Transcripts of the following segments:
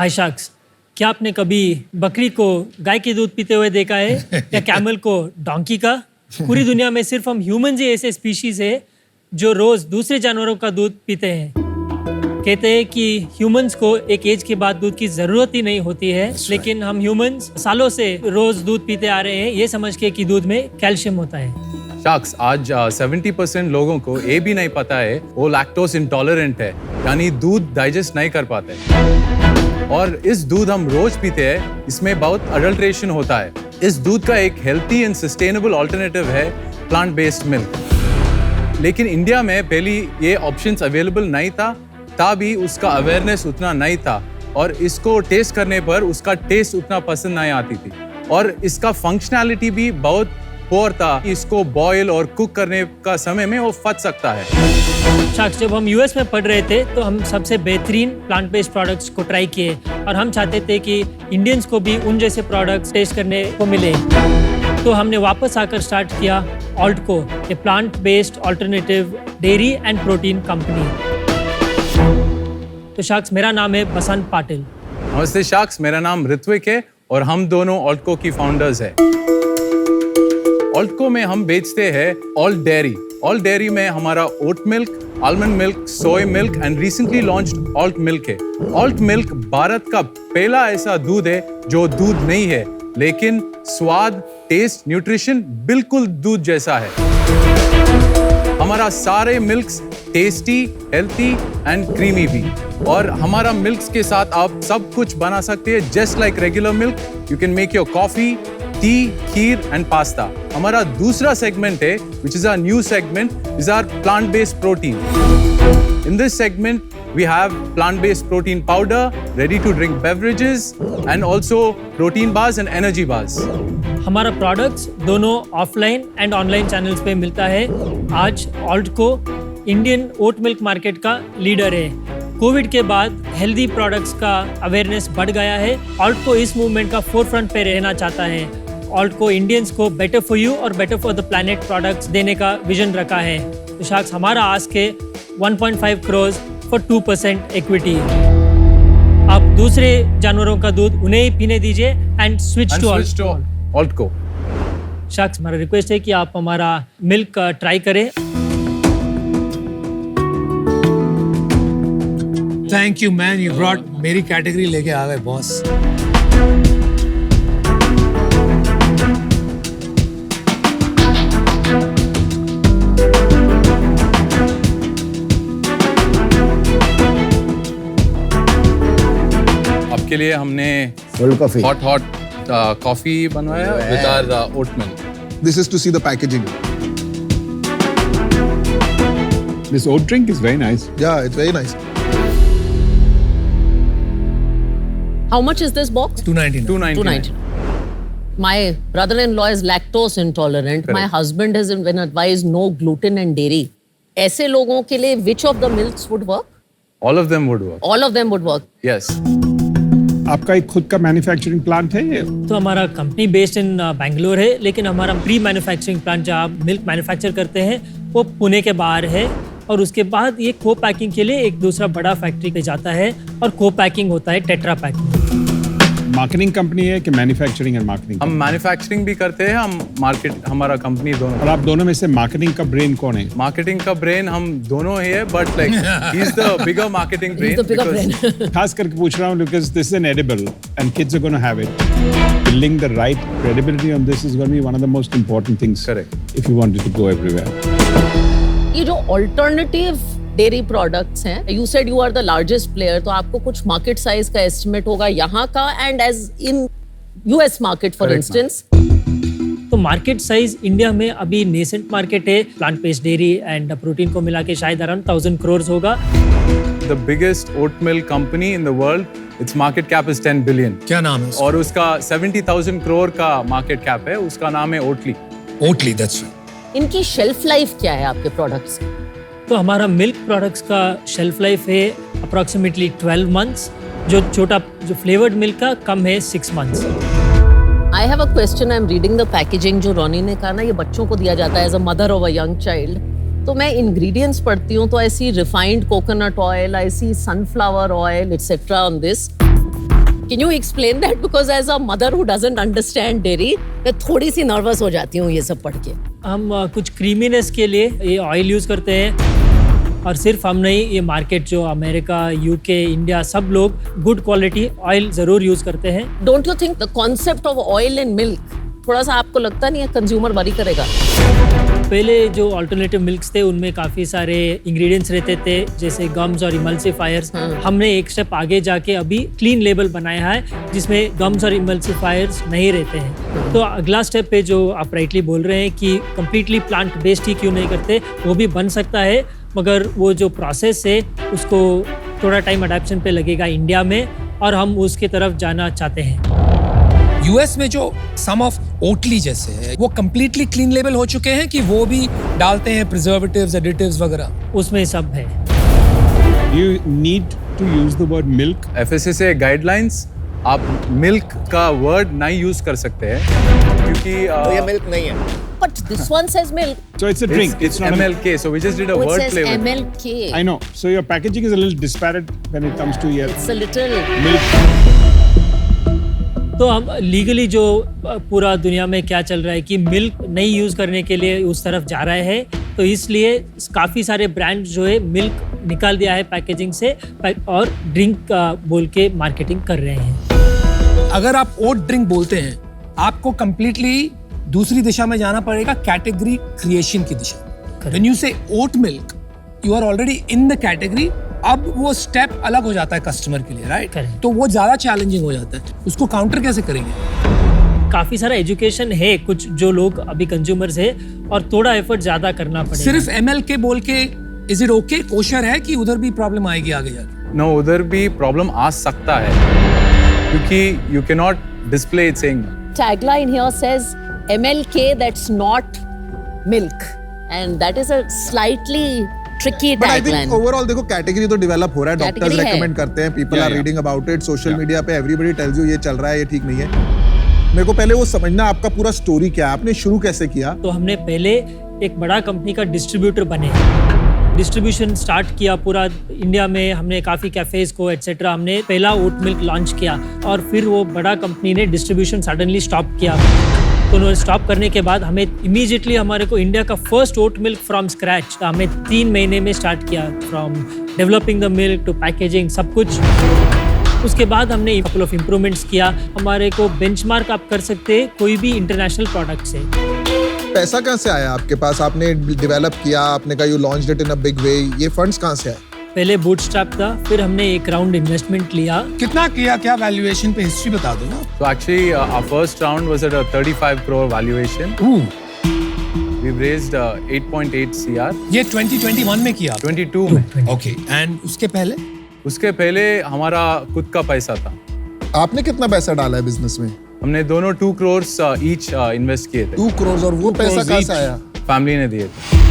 हाय sharks, क्या आपने कभी बकरी को गाय के दूध पीते हुए देखा है या कैमल को डोंकी का? पूरी दुनिया में सिर्फ हम ह्यूमंस ही ऐसे स्पीशीज है जो रोज दूसरे जानवरों का दूध पीते हैं। कहते हैं कि ह्यूमंस को एक एज के बाद दूध की जरूरत ही नहीं होती है, लेकिन हम ह्यूमंस सालों से रोज दूध पीते आ रहे हैं ये समझ के कि दूध में कैल्शियम होता है। शार्क्स, आज 70% लोगों को ये भी नहीं पता है वो लैक्टोज इंटॉलरेंट है, यानी दूध डाइजेस्ट नहीं कर पाते। और इस दूध हम रोज पीते हैं, इसमें बहुत अडल्ट्रेशन होता है। इस दूध का एक हेल्थी एंड सस्टेनेबल ऑल्टरनेटिव है प्लांट बेस्ड मिल्क। लेकिन इंडिया में पहले ये ऑप्शंस अवेलेबल नहीं था, तभी उसका अवेयरनेस उतना नहीं था और इसको टेस्ट करने पर उसका टेस्ट उतना पसंद नहीं आती थी और इसका फंक्शनैलिटी भी बहुत पुअर था। इसको बॉयल और कुक करने का समय में वो फट सकता है। शार्क्स, जब हम यूएस में पढ़ रहे थे तो हम सबसे बेहतरीन प्लांट बेस्ड प्रोडक्ट्स को ट्राई किए और हम चाहते थे कि इंडियंस को भी उन जैसे प्रोडक्ट्स टेस्ट करने को मिले। तो हमने वापस आकर स्टार्ट किया Altco, a plant based alternative dairy and protein company. तो शार्क्स, मेरा नाम है बसंत पाटिल। नमस्ते शार्क्स, मेरा नाम ऋत्विक है और हम दोनों ऑल्टको की फाउंडर्स हैं। ऑल्टको में हम बेचते हैं ऑल्ट डेयरी। ऑल्ट डेयरी में हमारा oat milk, almond milk, soy milk and recently launched alt milk है। ऑल्ट मिल्क भारत का पहला ऐसा दूध है जो दूध नहीं है, लेकिन स्वाद, टेस्ट, न्यूट्रिशन बिल्कुल दूध जैसा है। हमारा सारे milks tasty, healthy and creamy भी। और हमारा मिल्क्स के साथ आप सब कुछ बना सकते हैं just like regular milk. You can make your coffee, T, kheer and pasta. हमारा दूसरा सेगमेंट है which is our new segment, is our plant-based protein. In this segment, we have plant-based protein powder, ready-to-drink beverages, and also protein bars and energy bars. हमारा products दोनों offline and online channels पे मिलता है। आज ऑल्टको Indian oat milk market का leader है। Covid के बाद हेल्दी प्रोडक्ट्स का अवेयरनेस बढ़ गया है। ऑल्टको इस मूवमेंट का फोरफ्रंट पे रहना चाहता है। ऑल्टको इंडियंस को बेटर फॉर यू और better for the planet products देने का विजन रखा है। तो शार्क्स, हमारा आस्क है 1.5 करोड़ फॉर 2% इक्विटी। आप दूसरे जानवरों का दूध उन्हें ही पीने दीजिए and switch to Alt Co. Sharks, हमारा रिक्वेस्ट है कि आप हमारा मिल्क ट्राई करें। Thank you man, you brought मेरी कैटेगरी लेके आ गए बॉस। आपके लिए हमने हॉट कॉफी बनवाया with our oat milk. This is to see the packaging. This oat drink is very nice. Yeah, it's very nice. How much is this box? 299. My brother-in-law is lactose intolerant. Correct. My husband has been advised no gluten and dairy. ऐसे लोगों के लिए which of the milks would work? All of them would work. All of them would work. Yes. आपका एक खुद का manufacturing plant है ये? तो हमारा कंपनी बेस्ड इन बेंगलोर है, लेकिन हमारा प्री मैन्युफैक्चरिंग प्लांट जहाँ मिल्क मैन्युफैक्चर करते हैं वो पुणे के बाहर है। और उसके बाद ये को पैकिंग के लिए एक दूसरा बड़ा फैक्ट्री पे जाता है और को पैकिंग होता है टेट्रा पैकिंग। मार्केटिंग कंपनी है कि मैन्युफैक्चरिंग एंड मार्केटिंग? हम मैन्युफैक्चरिंग भी करते हैं, हम मार्केट, हमारा कंपनी दोनों। और आप दोनों में से मार्केटिंग का ब्रेन कौन है? मार्केटिंग का ब्रेन हम दोनों ही है, but like he is the bigger marketing brain. He's the bigger brain. खास करके पूछ रहा हूँ because this is an edible and kids are gonna have it. Building the right credibility on this is going to be one of the most important things. Correct. If you want it to go everywhere. ये जो alternative dairy products हैं, you said you are the largest player, तो आपको कुछ market size का estimate होगा यहाँ का and as in US market for instance? तो मार्केट साइज इंडिया में अभी नेसेंट मार्केट है। Plant based dairy and protein को मिला के शायद अराउंड 1000 करोड़ होगा। The biggest oat milk company in the world, its market cap is 10 billion. क्या नाम है उसका? और उसका 70,000 करोड़ का मार्केट कैप है। उसका नाम है ओटली। ओटली, that's right. इनकी शेल्फ लाइफ क्या है आपके प्रोडक्ट्स की? तो हमारा मिल्क प्रोडक्ट्स का शेल्फ लाइफ है अप्रॉक्सीमेटली 12 मंथ्स। जो फ्लेवर्ड मिल्क का कम है 6 months. I have a question, I am reading the packaging. जो रोनी ने कहा ना, ये बच्चों को दिया जाता है as a mother of a young child. तो मैं इंग्रेडिएंट्स पढ़ती हूँ तो ऐसी रिफाइंड कोकोनट ऑयल, ऐसी sunflower oil etcetera on this. Can you explain that? Because as a mother who doesn't understand dairy, मैं थोड़ी सी नर्वस हो जाती हूँ ये सब पढ़ के. हम कुछ क्रीमीनेस के लिए ये ऑयल यूज़ करते हैं और सिर्फ हम नहीं, ये मार्केट जो अमेरिका, यूके, इंडिया सब लोग गुड क्वालिटी ऑयल ज़रूर यूज़ करते हैं. Don't you think the concept of oil and milk थोड़ा सा आपको लगता नहीं है कंज्यूमर वरी करेगा? पहले जो अल्टरनेटिव मिल्क्स थे उनमें काफ़ी सारे इंग्रेडिएंट्स रहते थे जैसे गम्स और इमल्सिफायर्स. हमने एक स्टेप आगे जाके अभी क्लीन लेबल बनाया है जिसमें गम्स और इमल्सिफायर्स नहीं रहते हैं. तो अगला स्टेप पे जो आप राइटली बोल रहे हैं कि कम्प्लीटली प्लांट बेस्ड ही क्यों नहीं करते, वो भी बन सकता है, मगर वो जो प्रोसेस है उसको थोड़ा टाइम अडेप्शन पे लगेगा इंडिया में और हम उसकी तरफ जाना चाहते हैं. यूएस में जो सम ऑफ ओटली जैसे है वो कंप्लीटली क्लीन लेबल हो चुके हैं कि वो भी डालते हैं प्रिजर्वेटिव्स, एडिटिव्स वगैरह? उसमें सब है. You need to use the word milk. FSSAI guidelines आप मिल्क का वर्ड नहीं यूज कर सकते हैं क्योंकि ये मिल्क नहीं है. But this one says milk. So it's a drink. it's not a MLK, so we just did a Oh, it word says play with it. MLK. I know. So your packaging is a little disparate when it comes to your It's a little. milk. तो हम legally जो पूरा दुनिया में क्या चल रहा है कि मिल्क नहीं यूज़ करने के लिए उस तरफ जा रहे हैं, तो इसलिए काफ़ी सारे ब्रांड जो है मिल्क निकाल दिया है पैकेजिंग से और ड्रिंक बोल के मार्केटिंग कर रहे हैं. अगर आप ओट ड्रिंक बोलते हैं, आपको कंप्लीटली दूसरी दिशा में जाना पड़ेगा, कैटेगरी क्रिएशन की दिशा. When you say oat milk, you are already in the category. अब वो स्टेप अलग हो जाता है कस्टमर के लिए, राइट? Correct. तो वो ज्यादा चैलेंजिंग हो जाता है. उसको काउंटर कैसे करेंगे? काफ़ी सारा एजुकेशन है कुछ जो लोग अभी कंज्यूमर्स है और थोड़ा एफर्ट ज़्यादा करना पड़ेगा. सिर्फ MLK बोल के इज इट ओके, कोशर है कि उधर भी प्रॉब्लम आएगी आगे जाके? No, उधर भी प्रॉब्लम आ सकता है क्योंकि you cannot display it saying Tagline here says MLK, that's not milk, and that is a slightly tricky But I tagline. think overall देखो कैटेगरी तो डेवलप हो रहा है, डॉक्टर्स Category है. रेकमेंड करते हैं, people are yeah. Reading about it, social media पे everybody tells you ये चल रहा है, ये ठीक नहीं है. मेरे को पहले वो समझना आपका पूरा स्टोरी क्या है, आपने शुरू कैसे किया? तो हमने पहले एक बड़ा कंपनी का डिस्ट्रीब्यूटर बने, डिस्ट्रीब्यूशन स्टार्ट किया पूरा इंडिया में. हमने काफ़ी कैफेज को एटसेट्रा हमने पहला ओट मिल्क लॉन्च किया और फिर वो बड़ा कंपनी ने डिस्ट्रीब्यूशन सडनली स्टॉप किया. तो उन्होंने स्टॉप करने के बाद हमें इमीडिएटली हमारे को इंडिया का first oat milk from scratch हमें 3 महीने में स्टार्ट किया, from developing the milk to packaging सब कुछ. उसके बाद हमने कपल ऑफ इम्प्रूवमेंट्स किया. हमारे को बेंचमार्क आप कर सकते हैं कोई भी इंटरनेशनल प्रोडक्ट से. पैसा कहाँ से आया आपके पास? आपने डेवलप किया, आपने कहा you launched it in a big way, ये फंड्स कहाँ से आए? पहले बूटस्ट्रैप था, फिर हमने एक राउंड इन्वेस्टमेंट लिया. कितना किया, क्या वैल्यूएशन पे हिस्ट्री बता दो ना. So actually, our first round was at a 35 crore valuation. We've raised 8.8 CR. ये 2021 में किया? 22 में. ओके. एंड उसके पहले? उसके पहले हमारा खुद का पैसा था. आपने कितना पैसा डाला है बिजनेस में? हमने दोनों 2 crores each इन्वेस्ट किए थे. 2 crores. और वो पैसा कहाँ से आया? फैमिली ने दिए थे.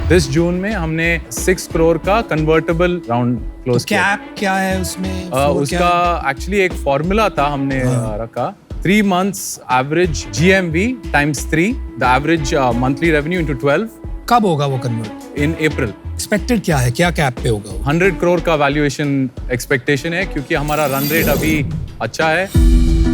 दिस जून में हमने 6 crore का कन्वर्टेबल राउंड क्लोज किया. कैप क्या है उसमें? उसका एक्चुअली एक फॉर्मूला था हमने रखा. 3 months average GMV times 3, the average monthly revenue into 12. कब होगा वो कन्वर्ट? In April. एक्सपेक्टेड क्या है, क्या कैप पे होगा वो? 100 crore का वैल्यूएशन एक्सपेक्टेशन है क्योंकि हमारा रन रेट अभी अच्छा है.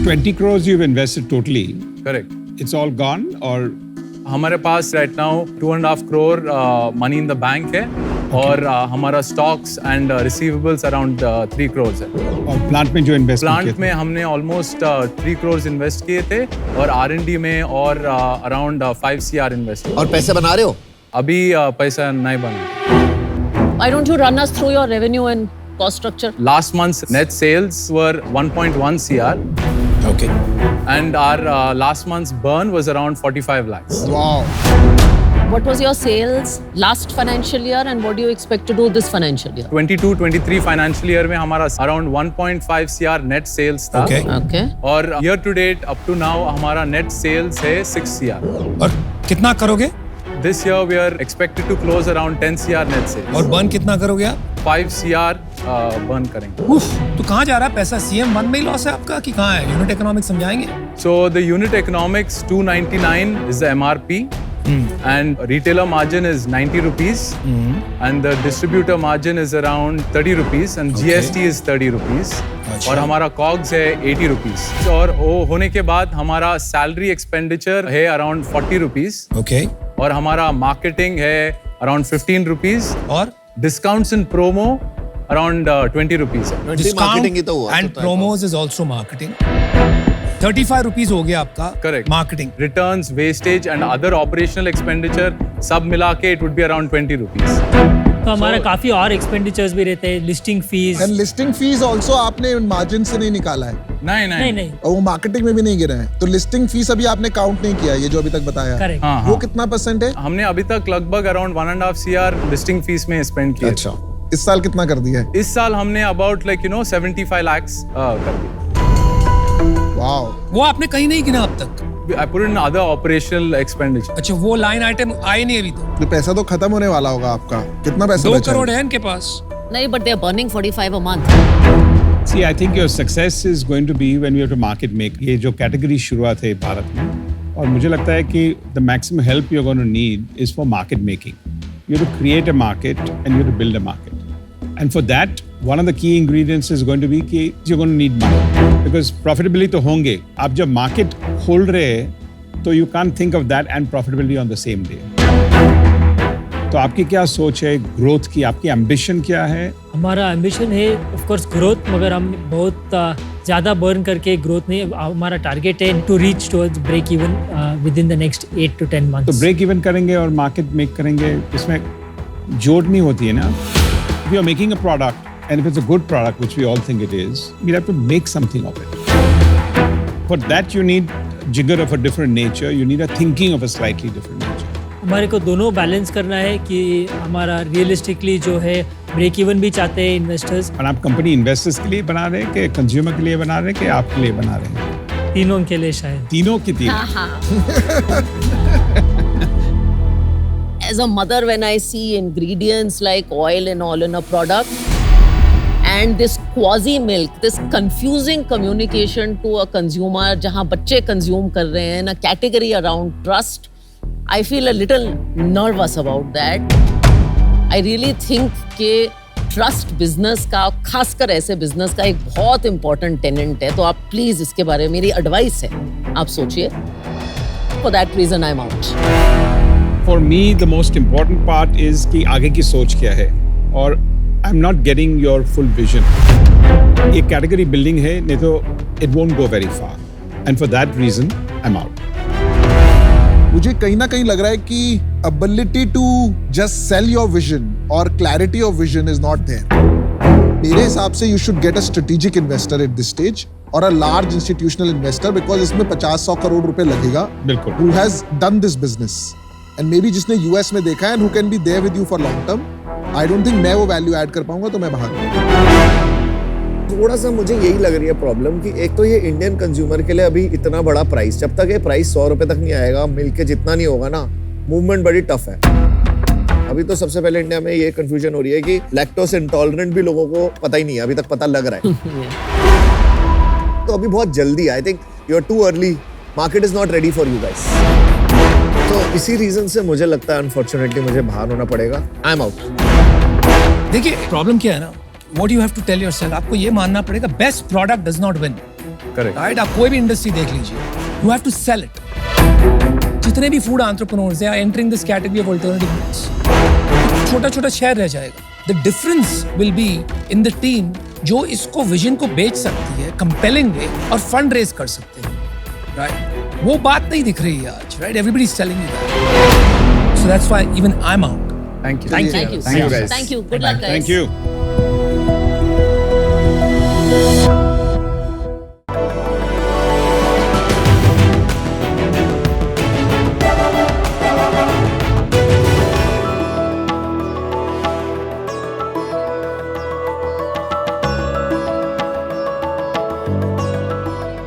20 crores you've invested totally. Correct. It's all gone or हमारे पास right now 2.5 crore money in the bank है और हमारा stocks and receivables around 3 crores है. और प्लांट में जो इन्वेस्टमेंट प्लांट में हमने ऑलमोस्ट 3 crores इन्वेस्ट किए थे और R&D में और अराउंड 5 CR इन्वेस्ट. और पैसे बना रहे हो? अभी पैसा नहीं बना. Why don't you run us through your revenue and cost structure? Last month's net sales were 1.1 CR. Okay. And our last month's burn was around 45 lakhs. Wow. What was your sales last financial year and what do you expect to do this financial year? 22-23 financial year में हमारा around 1.5 CR net sales था. Okay. Okay. और year to date up to now हमारा net sales है 6 CR. और कितना करोगे? This year we are expected to close around 10 CR net sales. और बर्न कितना करोगे आप? 5 CR burn करेंगे. उफ, तो कहाँ जा रहा है पैसा? CM1 में ही लॉस है आपका कि कहाँ है? यूनिट इकोनॉमिक्स समझाएंगे? So the unit economics 299 is the MRP. and retailer margin is 90 rupees and the distributor margin is around 30 rupees and GST is 30 rupees और हमारा COGS है 80 rupees और वो होने के बाद हमारा salary expenditure है around 40 rupees Okay. और हमारा marketing है around 15 rupees और discounts and promo around 20 rupees है। marketing ही तो हुआ, and तो promos is also marketing. 35 rupees हो गया आपका Correct. marketing. Returns, wastage and other operational expenditure सब मिला के it would be around 20 rupees. तो हमारा काफी और एक्सपेंडिचर्स भी रहते हैं, listing fees. And listing fees also आपने मार्जिन से नहीं निकाला है नहीं नहीं नहीं, और वो मार्केटिंग में भी नहीं गिरा है, तो लिस्टिंग फीस अभी आपने काउंट नहीं किया, ये जो अभी तक बताया। करेक्ट। हाँ, वो हाँ। कितना परसेंट है? हमने अभी तक लगभग अराउंड 1.5 CR लिस्टिंग फीस में स्पेंड किया। अच्छा, इस साल कितना कर दिया है? इस साल हमने अबाउट 75 lakhs कर दिया। वाओ, वो आपने कहीं नहीं गिना अब तक। I put in other operational expenditure. अच्छा, वो लाइन आइटम आए नहीं अभी तक। तो पैसा तो खत्म होने वाला होगा आपका, कितना पैसा 2 बचा करोड़ है इनके पास। नहीं, but they are burning 45 a month. See, I think your success is going to be when you have to market make. ये जो category शुरुआत है भारत में, और मुझे लगता है कि the maximum help you're going to need is for market making. You have to create a market and you have to build a market. And for that, one of the key ingredients is going to be कि you're going to need money. Because profitability तो होंगे. आप जब market खोल रहे हैं, तो you can't think of that and profitability on the same day. तो आपकी क्या सोच है ग्रोथ की? आपकी एम्बिशन क्या है? हमारा एम्बिशन है ऑफ कोर्स ग्रोथ, मगर हम बहुत ज़्यादा बर्न करके ग्रोथ नहीं। हमारा टारगेट है to reach towards break even within the next 8 to 10 months। तो ब्रेक इवन करेंगे और मार्केट मेक करेंगे, इसमें जोड़नी होती है ना। If you are making a product and if it's a good product, which we all think it is, you have to make something of it. For that you need jigger of a different nature, you need a thinking of a slightly different nature. हमारे को दोनों balance करना है कि हमारा realistically जो है break even भी चाहते हैं इन्वेस्टर्स। और आप कंपनी इन्वेस्टर्स के लिए बना रहे हैं कि कंज्यूमर के लिए बना रहे हैं कि आपके लिए बना रहे हैं? तीनों के लिए शायद। तीनों की तीन। As a mother, when I see ingredients like oil and all in a product and this quasi milk, this confusing communication to a consumer जहाँ बच्चे consume कर रहे हैं, a category around trust, I feel a little nervous about that. I really think कि trust business का, खासकर ऐसे business का एक बहुत important tenant है, तो आप please इसके बारे में मेरी advice है, आप सोचिए। For that reason I'm out. For me, the most important part is कि आगे की सोच क्या है, और I'm not getting your full vision. ये category building है, नहीं तो it won't go very far. And for that reason, I'm out. मुझे कहीं ना कहीं लग रहा है कि ability to just sell your vision or clarity of vision is not there. मेरे हिसाब से you should get a strategic investor at this stage or a large institutional investor because इसमें 50-100 करोड़ रुपए लगेगा. बिल्कुल. Who has done this business and maybe जिसने US में देखा है and who can be there with you for long term. I don't think मैं वो value add कर पाऊंगा, तो मैं बाहर। थोड़ा सा मुझे यही लग रही है प्रॉब्लम कि एक तो ये इंडियन कंज्यूमर के लिए अभी इतना बड़ा प्राइस, जब तक ये प्राइस 100 रुपए तक नहीं आएगा, मिल्क के जितना नहीं होगा ना, मूवमेंट बड़ी टफ है। अभी तो सबसे पहले इंडिया में ये कंफ्यूजन हो रही है कि लैक्टोस इंटॉलरेंट भी लोगों को पता ही नहीं है, अभी तक पता लग रहा है। तो अभी बहुत जल्दी, I think you are too early, market is not ready for you guys. तो इसी रीजन से मुझे लगता है अनफॉर्चुनेटली मुझे बाहर होना पड़ेगा। I am out. देखिए प्रॉब्लम क्या है ना, what you have to tell yourself, आपको ये मानना पड़ेगा best product does not win. Correct. Right, आप कोई भी इंडस्ट्री देख लीजिए, you have to sell it. जितने भी फूड एंटरप्रेन्योर्स हैं entering this category of alternative foods, छोटा छोटा शेयर रह जाएगा। The difference will be in the team जो इसको विजन को बेच सकती है कंपेलिंग वे और फंड रेज कर सकते हैं। राइट, वो बात नहीं दिख रही है आज। Right, everybody is telling you that, so that's why even I am out. Thank you. Thank you. Thank you, guys. Thank you. Good luck, guys. Thank you.